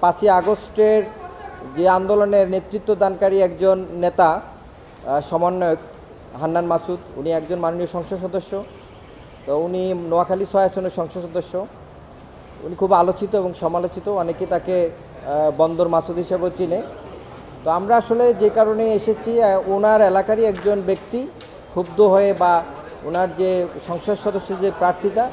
5ই আগস্টের যে আন্দোলনের নেতৃত্ব দানকারী একজন নেতা সমন্বয়ক হান্নান মাসুদ, উনি একজন মাননীয় সংসদ সদস্য। তো উনি নোয়াখালী 6 আসনের সংসদ সদস্য। উনি খুব আলোচিত এবং সমালোচিত, অনেকে তাকে বন্দর মাসুদ হিসেবেও চিনে। তো আমরা আসলে যে কারণে এসেছি, ওনার এলাকারই একজন ব্যক্তি ক্ষুব্ধ হয়ে বা ওনার যে সংসদ সদস্যের যে প্রার্থিতা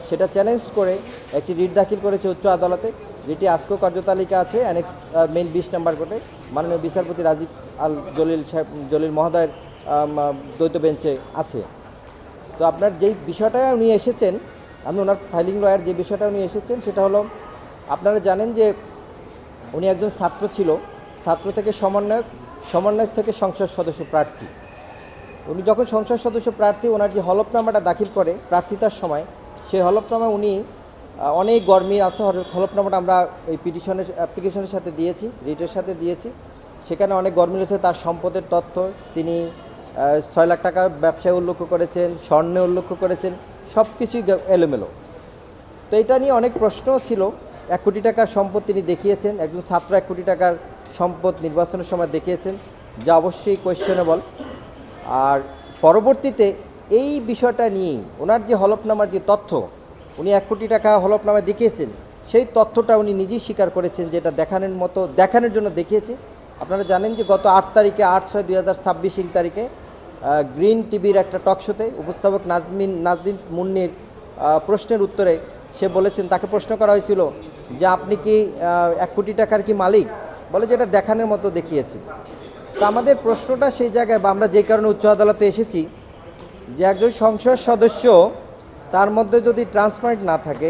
সেটা চ্যালেঞ্জ করে একটি রিট দাখিল করেছে উচ্চ আদালতে, যেটি আজকেও কার্যতালিকা আছে অ্যানেক্স মেইন 20 নম্বর কোর্টে মাননীয় বিচারপতি রাজীব আল জলিল মহোদয়ের দ্বৈত বেঞ্চে আছে। তো আপনার যেই বিষয়টা উনি এসেছেন, আমি ওনার ফাইলিং লয়ার, যে বিষয়টা উনি এসেছেন সেটা হলো, আপনারা জানেন যে উনি একজন ছাত্র ছিল, ছাত্র থেকে সমন্বয়ক থেকে সংসদ সদস্য প্রার্থী। উনি যখন সংসদ সদস্য প্রার্থী, ওনার যে হলফনামাটা দাখিল করে প্রার্থিতার সময়, সেই হলফনামা উনি অনেক গরমিল আছে। হলফনামাটা আমরা এই অ্যাপ্লিকেশনের সাথে দিয়েছি, রিটের সাথে দিয়েছি। সেখানে অনেক গরমিল আছে, তার সম্পদের তথ্য। তিনি 6 লাখ টাকা ব্যবসায় উল্লেখ করেছেন, স্বর্ণে উল্লেখ করেছেন, সব কিছুই এলোমেলো। তো এটা নিয়ে অনেক প্রশ্ন ছিল। 1 কোটি টাকার সম্পদ তিনি দেখিয়েছেন, একজন ছাত্র 1 কোটি টাকার সম্পদ নির্বাচনের সময় দেখিয়েছেন, যা অবশ্যই কোয়েশ্চেনেবল। আর পরবর্তীতে এই বিষয়টা নিয়েই ওনার যে হলফনামার যে তথ্য, উনি 1 কোটি টাকা হলফনামায় দেখিয়েছেন, সেই তথ্যটা উনি নিজেই স্বীকার করেছেন যে এটা দেখানোর জন্য দেখিয়েছি। আপনারা জানেন যে গত 8 তারিখে 8/6/2026 তারিখে গ্রিন টিভির একটা টকশোতে উপস্থাপক নাজদিন মুন্নির প্রশ্নের উত্তরে সে বলেছেন, তাকে প্রশ্ন করা হয়েছিল যে আপনি কি 1 কোটি টাকার কি মালিক, বলে যে এটা দেখানোর মতো দেখিয়েছি। তো আমাদের প্রশ্নটা সেই জায়গায়, বা আমরা যে কারণে উচ্চ আদালতে এসেছি, যে একজন সংসদ সদস্য, তার মধ্যে যদি ট্রান্সপারেন্ট না থাকে,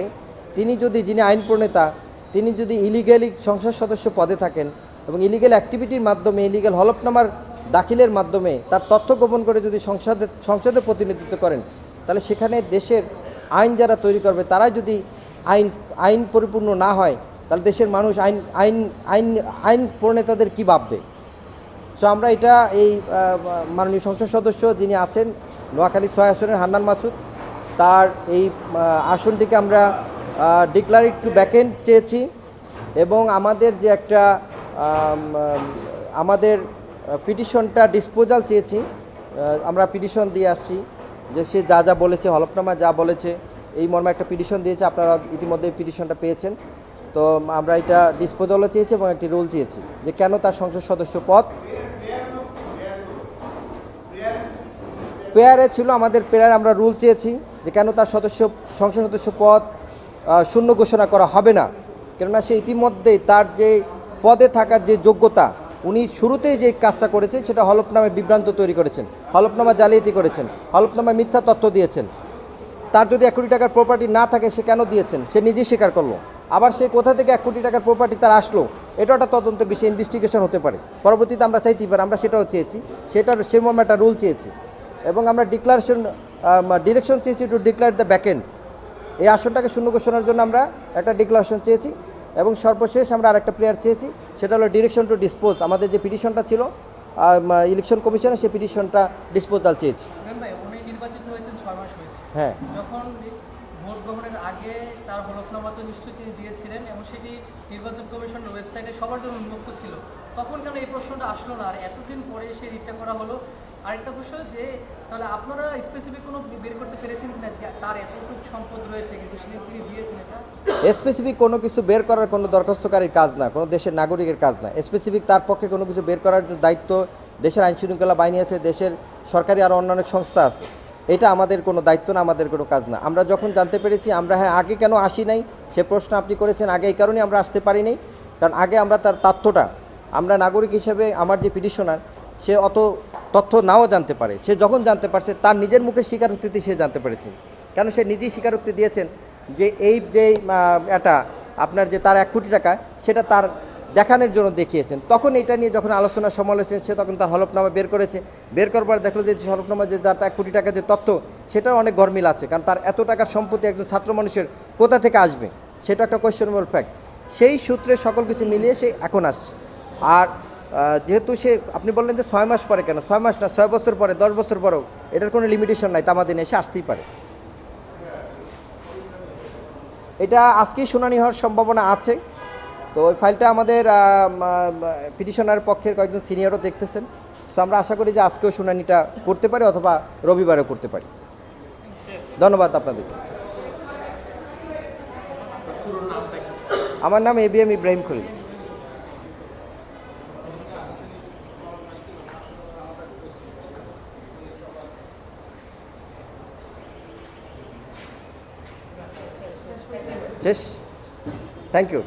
যিনি আইন প্রণেতা, তিনি যদি ইলিগ্যালি সংসদ সদস্য পদে থাকেন এবং ইলিগ্যাল অ্যাক্টিভিটির মাধ্যমে, ইলিগ্যাল হলফনামার দাখিলের মাধ্যমে তার তথ্য গোপন করে যদি সংসদে প্রতিনিধিত্ব করেন, তাহলে সেখানে দেশের আইন যারা তৈরি করবে, তারা যদি আইন পরিপূর্ণ না হয়, তাহলে দেশের মানুষ আইন প্রণেতাদের কী ভাববে? সো আমরা এটা এই মাননীয় সংসদ সদস্য যিনি আছেন নোয়াখালী 6 আসনের হান্নান মাসুদ, তার এই আসনটিকে আমরা ডিক্লারেড টু ভ্যাকেন্ট চেয়েছি। এবং আমাদের যে একটা আমাদের পিটিশনটা ডিসপোজাল চেয়েছি। আমরা পিটিশন দিয়ে আসছি যে সে যা বলেছে, হলফনামা যা বলেছে, এই মর্মে একটা পিটিশন দিয়েছে। আপনারা ইতিমধ্যে পিটিশনটা পেয়েছেন। তো আমরা এটা ডিসপোজালও চেয়েছি এবং একটি রুল চেয়েছি যে কেন তার সংসদ সদস্য পদ পেয়ারে ছিল। আমাদের পেয়ারে আমরা রুল চেয়েছি যে কেন তার সংসদ সদস্য পদ শূন্য ঘোষণা করা হবে না, কেননা সে ইতিমধ্যেই তার যে পদে থাকার যে যোগ্যতা, উনি শুরুতেই যে কাজটা করেছেন সেটা হলফনামায় বিভ্রান্ত তৈরি করেছেন, হলফনামা জালিয়াতি করেছেন, হলফনামায় মিথ্যা তথ্য দিয়েছেন। তার যদি 1 কোটি টাকার প্রপার্টি না থাকে, সে কেন দিয়েছেন সে নিজেই স্বীকার করলো। আবার সে কোথা থেকে 1 কোটি টাকার প্রপার্টি তার আসলো, এটা একটা তদন্তের বিষয়, ইনভেস্টিগেশন হতে পারে। পরবর্তীতে আমরা চাইতেই পারি, আমরা সেটাও চেয়েছি, সেই মর্মে একটা রুল চেয়েছি। এবং আমরা ডিরেকশন চেয়েছি টু ডিক্লেয়ার দ্য ভ্যাকেন্ট। এই আসনটাকে শূন্য ঘোষণার জন্য আমরা একটা ডিক্লারেশন চেয়েছি। এবং সর্বশেষ আমরা আরেকটা প্রেয়ার চেয়েছি, সেটা হলো ডিরেকশন টু ডিসপোজ। আমাদের যে পিটিশনটা ছিল ইলেকশন কমিশনে, সেই পিটিশনটা ডিসপোজাল চেয়েছি। নির্বাচিত হয়েছেন 6 মাস হয়েছে। হ্যাঁ, যখন ভোট গ্রহণের আগে তার হলফনামা তো নিশ্চয়ই তিনি দিয়েছিলেন এবং সেটি নির্বাচন কমিশনের ওয়েবসাইটে সবার জন্য উন্মুক্ত ছিল। তখন কেন এই প্রশ্নটা আসলো না, আর এতদিন পরে সে রিটটা করা হলো? আরেকটা প্রশ্ন, যে তাহলে আপনারা স্পেসিফিক কোনো বের করতে পেরেছেন কিনা যে তার এতটুকু সম্পদ রয়েছে কিন্তু তিনি দিয়েছেন এটা? স্পেসিফিক কোনো কিছু বের করার কোনো দরখাস্তকারীর কাজ না, কোনো দেশের নাগরিকের কাজ না। স্পেসিফিক তার পক্ষে কোনো কিছু বের করার দায়িত্ব দেশের আইনশৃঙ্খলা বাহিনী আছে, দেশের সরকারি আরও অন্যান্য সংস্থা আছে। এটা আমাদের কোনো দায়িত্ব না, আমাদের কোনো কাজ না। আমরা যখন জানতে পেরেছি, আমরা আগে কেন আসি নাই সে প্রশ্ন আপনি করেছেন। আগে এই কারণেই আমরা আসতে পারি নাই, কারণ আগে আমরা তার তথ্যটা, আমরা নাগরিক হিসেবে, আমার যে পিটিশনার, সে অত তথ্য নাও জানতে পারে। সে যখন জানতে পারছে, তার নিজের মুখের স্বীকারোক্তিতে সে জানতে পেরেছেন, কেন সে নিজেই স্বীকারোক্তি দিয়েছেন যে এই যে এটা আপনার যে তার 1 কোটি টাকা, সেটা তার দেখানোর জন্য দেখিয়েছেন। তখন এটা নিয়ে যখন আলোচনা সমালোচনা, সে তখন তার হলফনামা বের করেছে। বের করবার দেখলো যে হলফনামা যে যার 1 কোটি টাকার যে তথ্য, সেটাও অনেক গরমিল আছে, কারণ তার এত টাকার সম্পত্তি একজন ছাত্র মানুষের কোথা থেকে আসবে, সেটা একটা কোয়েশ্চেনেবল ফ্যাক্ট। সেই সূত্রে সকল কিছু মিলিয়ে সে এখন আসছে। আর যেহেতু সে, আপনি বললেন যে 6 মাস পরে, কেন 6 মাস না, 6 বছর পরে, 10 বছর পরেও এটার কোনো লিমিটেশন নাই, তামাদিনে এসে আসতেই পারে। এটা আজকেই শুনানি হওয়ার সম্ভাবনা আছে। তো ওই ফাইলটা আমাদের পিটিশনার পক্ষের কয়েকজন সিনিয়রও দেখতেছেন। তো আমরা আশা করি যে আজকেও শুনানিটা করতে পারি অথবা রবিবারেও করতে পারি। ধন্যবাদ আপনাদেরকে। আমার নাম ABM ইব্রাহিম খলিল। শেষ। Thank you.